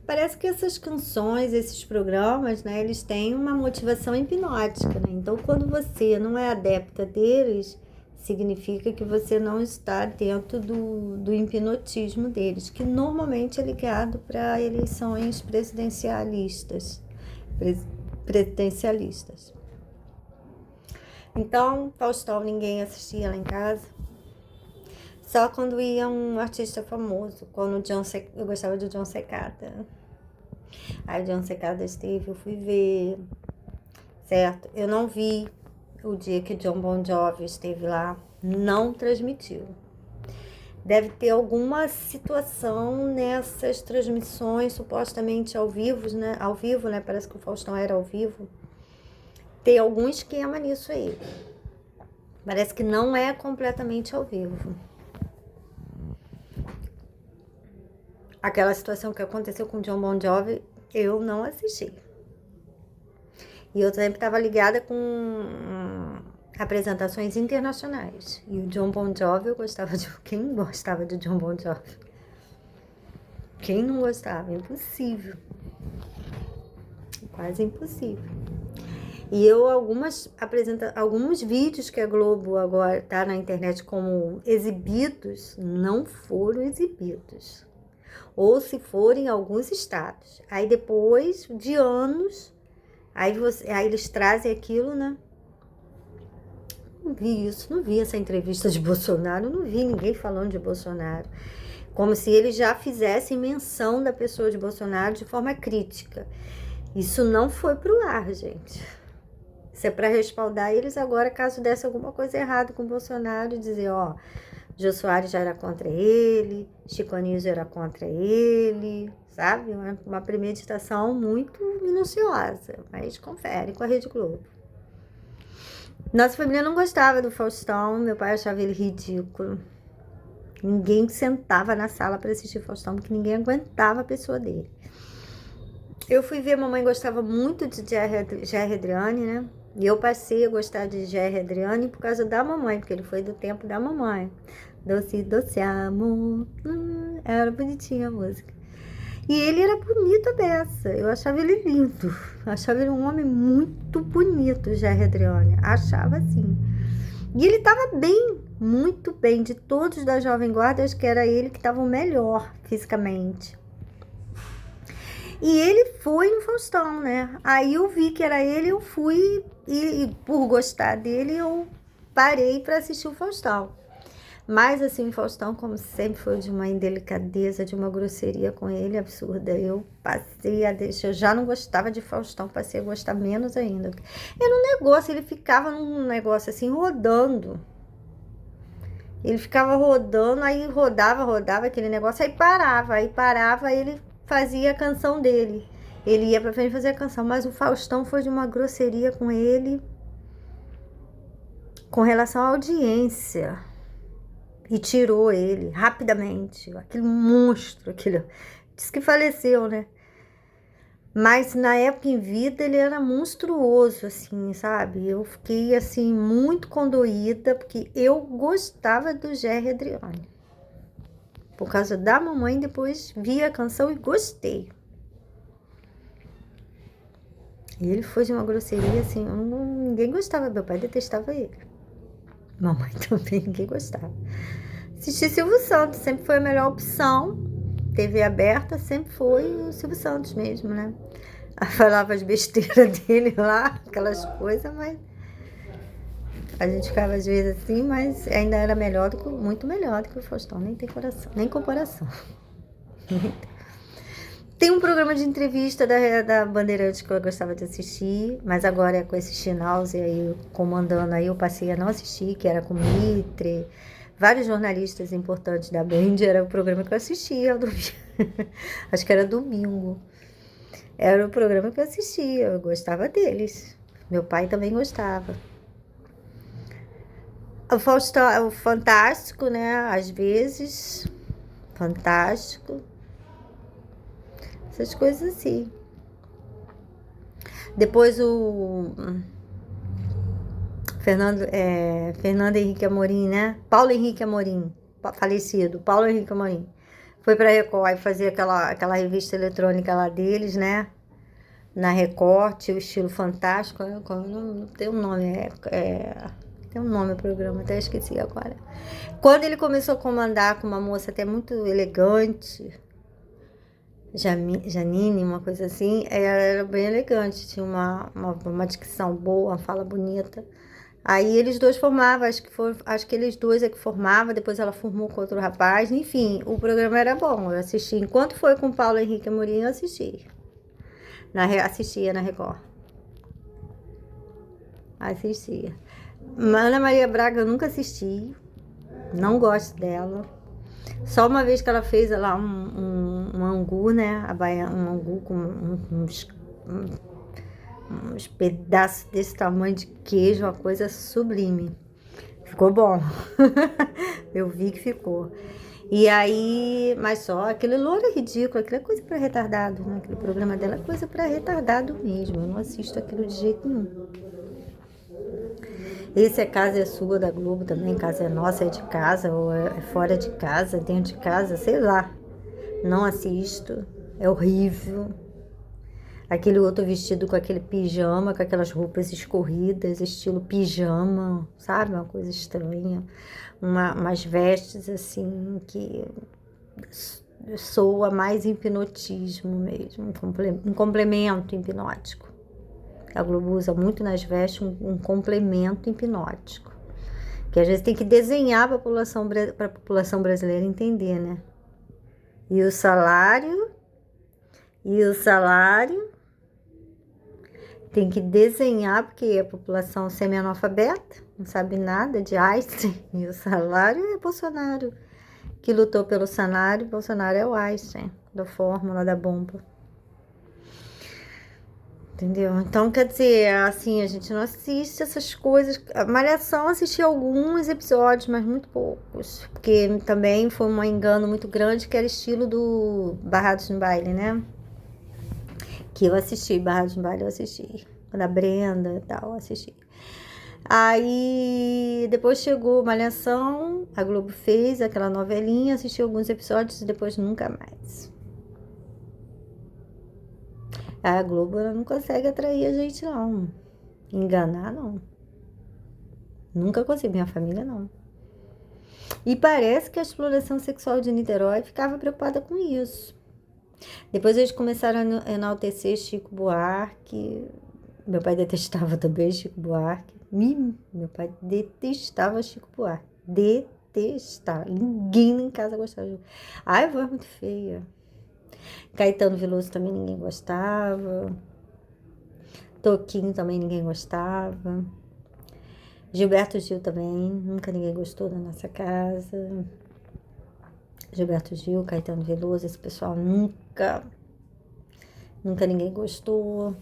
Parece que essas canções, esses programas, né, eles têm uma motivação hipnótica, né? Então, quando você não é adepta deles, significa que você não está dentro do hipnotismo deles, que normalmente é ligado para eleições presidencialistas. pres- Presidencialistas. Então, Faustão ninguém assistia lá em casa. Só quando ia um artista famoso, quando eu gostava do John Secada. Aí o John Secada esteve, eu fui ver, certo? Eu não vi o dia que o John Bon Jovi esteve lá, não transmitiu. Deve ter alguma situação nessas transmissões supostamente ao vivo, né? Parece que o Faustão era ao vivo. Tem algum esquema nisso aí. Parece que não é completamente ao vivo. Aquela situação que aconteceu com o John Bon Jovi, eu não assisti. E eu sempre estava ligada com apresentações internacionais. E o John Bon Jovi, eu gostava de... Quem gostava de John Bon Jovi? Quem não gostava? Impossível. Quase impossível. E eu, alguns vídeos que a Globo agora tá na internet como exibidos, não foram exibidos. Ou se forem em alguns estados. Aí depois de anos, aí eles trazem aquilo, né? Não vi isso, não vi essa entrevista de Bolsonaro, não vi ninguém falando de Bolsonaro. Como se eles já fizessem menção da pessoa de Bolsonaro de forma crítica. Isso não foi pro ar, gente. Isso é para respaldar eles agora, caso desse alguma coisa errada com o Bolsonaro, dizer, ó, Jô Soares já era contra ele, Chico Anísio era contra ele, sabe? Uma premeditação muito minuciosa, mas confere com a Rede Globo. Nossa família não gostava do Faustão, meu pai achava ele ridículo. Ninguém sentava na sala para assistir Faustão, porque ninguém aguentava a pessoa dele. Eu fui ver, a mamãe gostava muito de Jerry Adriane, né? E eu passei a gostar de Jerry Adriane por causa da mamãe, porque ele foi do tempo da mamãe. Doce, doce amor. Era bonitinha a música. E ele era bonito a beça. Eu achava ele lindo. Eu achava ele um homem muito bonito, Jerry Adriane. Achava assim. E ele estava bem, muito bem. De todos da Jovem Guarda, acho que era ele que estava o melhor fisicamente. E ele foi no Faustão, né? Aí eu vi que era ele, eu fui e por gostar dele, eu parei para assistir o Faustão. Mas assim, o Faustão, como sempre, foi de uma indelicadeza, de uma grosseria com ele absurda. Eu passei a deixar, eu já não gostava de Faustão, passei a gostar menos ainda. Era um negócio, ele ficava num negócio assim, rodando. Ele ficava rodando, aí rodava aquele negócio, aí parava, ele fazia a canção dele. Ele ia pra frente fazer a canção, mas o Faustão foi de uma grosseria com ele com relação à audiência. E tirou ele rapidamente. Aquele monstro, aquele. Diz que faleceu, né? Mas na época em vida ele era monstruoso, assim, sabe? Eu fiquei, assim, muito condoída, porque eu gostava do Jerry Adriane. Por causa da mamãe, depois vi a canção e gostei. E ele foi de uma grosseria, assim, ninguém gostava. Meu pai detestava ele. Mamãe também, ninguém gostava. Assisti Silvio Santos, sempre foi a melhor opção. TV aberta sempre foi o Silvio Santos mesmo, né? Falava as besteiras dele lá, aquelas coisas, mas a gente ficava às vezes assim, mas ainda era muito melhor do que o Faustão, nem tem coração, nem comparação. Tem um programa de entrevista da Bandeirantes que eu gostava de assistir, mas agora é com esse Schnauz aí comandando, aí eu passei a não assistir, que era com Mitre, vários jornalistas importantes da Band, era o programa que eu assistia, acho que era domingo. Era o programa que eu assistia, eu gostava deles. Meu pai também gostava. O Faustão, o Fantástico, né? Às vezes, Fantástico. Essas coisas assim. Depois o Fernando Henrique Amorim, né? Paulo Henrique Amorim, falecido, Paulo Henrique Amorim. Foi pra Record e fazia aquela revista eletrônica lá deles, né? Na Record, tinha o Estilo Fantástico, não tem um nome, tem um nome o programa, até esqueci agora. Quando ele começou a comandar com uma moça até muito elegante, Janine, uma coisa assim, ela era bem elegante, tinha uma dicção boa, uma fala bonita. Aí eles dois formavam, acho que eles dois é que formavam, depois ela formou com outro rapaz, enfim, o programa era bom, eu assisti. Enquanto foi com Paulo Henrique Amorim, eu assisti. Assistia na Record. Assistia. Ana Maria Braga eu nunca assisti, não gosto dela. Só uma vez que ela fez lá um angu, né? Um angu com uns pedaços desse tamanho de queijo, uma coisa sublime. Ficou bom. Eu vi que ficou. E aí, mas só aquele louro é ridículo, aquilo é coisa pra retardado, né? Aquele programa dela é coisa pra retardado mesmo. Eu não assisto aquilo de jeito nenhum. Esse é Casa é Sua da Globo também, Casa é Nossa, é de casa, ou é fora de casa, dentro de casa, sei lá. Não assisto, é horrível. Aquele outro vestido com aquele pijama, com aquelas roupas escorridas, estilo pijama, sabe? Uma coisa estranha. Umas vestes assim que soa mais hipnotismo mesmo, um complemento hipnótico. A Globo usa muito nas vestes um complemento hipnótico, que às vezes tem que desenhar para a população brasileira entender, né? E o salário tem que desenhar, porque a população semi-analfabeta, não sabe nada de Einstein, e o salário é Bolsonaro, que lutou pelo salário. Bolsonaro é o Einstein, da fórmula da bomba. Entendeu? Então, quer dizer, assim, a gente não assiste essas coisas. A Malhação assisti alguns episódios, mas muito poucos. Porque também foi um engano muito grande, que era estilo do Barrados no Baile, né? Que eu assisti, Barrados no Baile eu assisti. Da Brenda e tal, eu assisti. Aí, depois chegou Malhação, a Globo fez aquela novelinha, assisti alguns episódios e depois nunca mais. A Globo ela não consegue atrair a gente, não. Enganar, não. Nunca consegui, minha família, não. E parece que a exploração sexual de Niterói ficava preocupada com isso. Depois eles começaram a enaltecer Chico Buarque. Meu pai detestava também Chico Buarque. Meu pai detestava Chico Buarque. Detestava. Ninguém em casa gostava de... Ai, a voz muito feia. Caetano Veloso também ninguém gostava. Toquinho também ninguém gostava. Gilberto Gil também, nunca ninguém gostou da nossa casa. Gilberto Gil, Caetano Veloso, esse pessoal nunca ninguém gostou.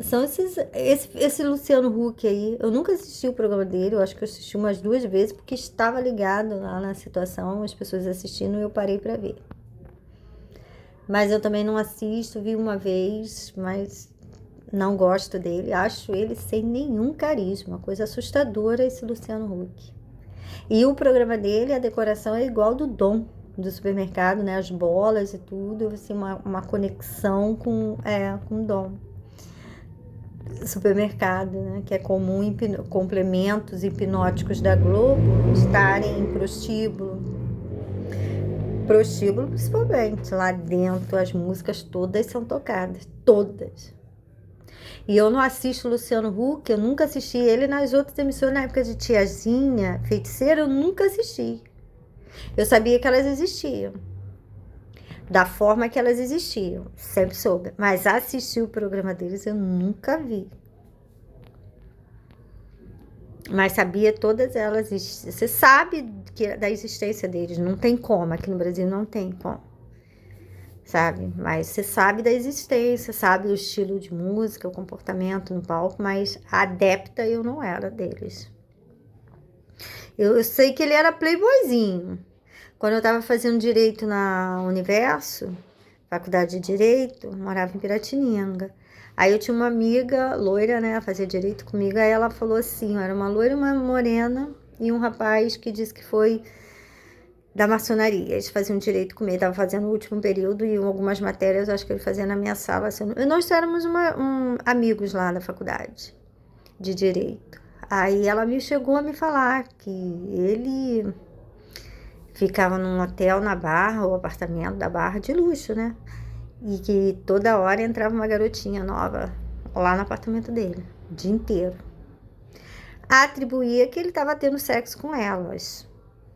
São esse Luciano Huck aí, eu nunca assisti o programa dele, eu acho que eu assisti umas 2 vezes, porque estava ligado lá na situação, as pessoas assistindo e eu parei para ver. Mas eu também não assisto, vi uma vez, mas não gosto dele, acho ele sem nenhum carisma, coisa assustadora esse Luciano Huck. E o programa dele, a decoração é igual do Dom, do supermercado, né? As bolas e tudo, assim, uma conexão com o Dom. Supermercado, né? Que é comum complementos hipnóticos da Globo estarem em prostíbulo. Prostíbulo, principalmente. Lá dentro, as músicas todas são tocadas. Todas. E eu não assisto Luciano Huck, eu nunca assisti ele nas outras emissões, na época de Tiazinha, Feiticeira, eu nunca assisti. Eu sabia que elas existiam. Da forma que elas existiam, sempre soube. Mas assistir o programa deles eu nunca vi. Mas sabia todas elas. Você sabe da existência deles, não tem como. Aqui no Brasil não tem como. Sabe? Mas você sabe da existência, sabe o estilo de música, o comportamento no palco, mas adepta eu não era deles. Eu sei que ele era playboyzinho. Quando eu estava fazendo direito na Universo, faculdade de Direito, morava em Piratininga. Aí eu tinha uma amiga loira, né, fazia direito comigo, aí ela falou assim, era uma loira, uma morena e um rapaz que disse que foi da maçonaria. Eles faziam direito comigo, estava fazendo o último período e algumas matérias, acho que ele fazia na minha sala. Assim, nós éramos amigos lá na faculdade de direito. Aí ela me chegou a me falar que ele ficava num hotel na Barra, ou apartamento da Barra, de luxo, né? E que toda hora entrava uma garotinha nova lá no apartamento dele, o dia inteiro. Atribuía que ele estava tendo sexo com elas.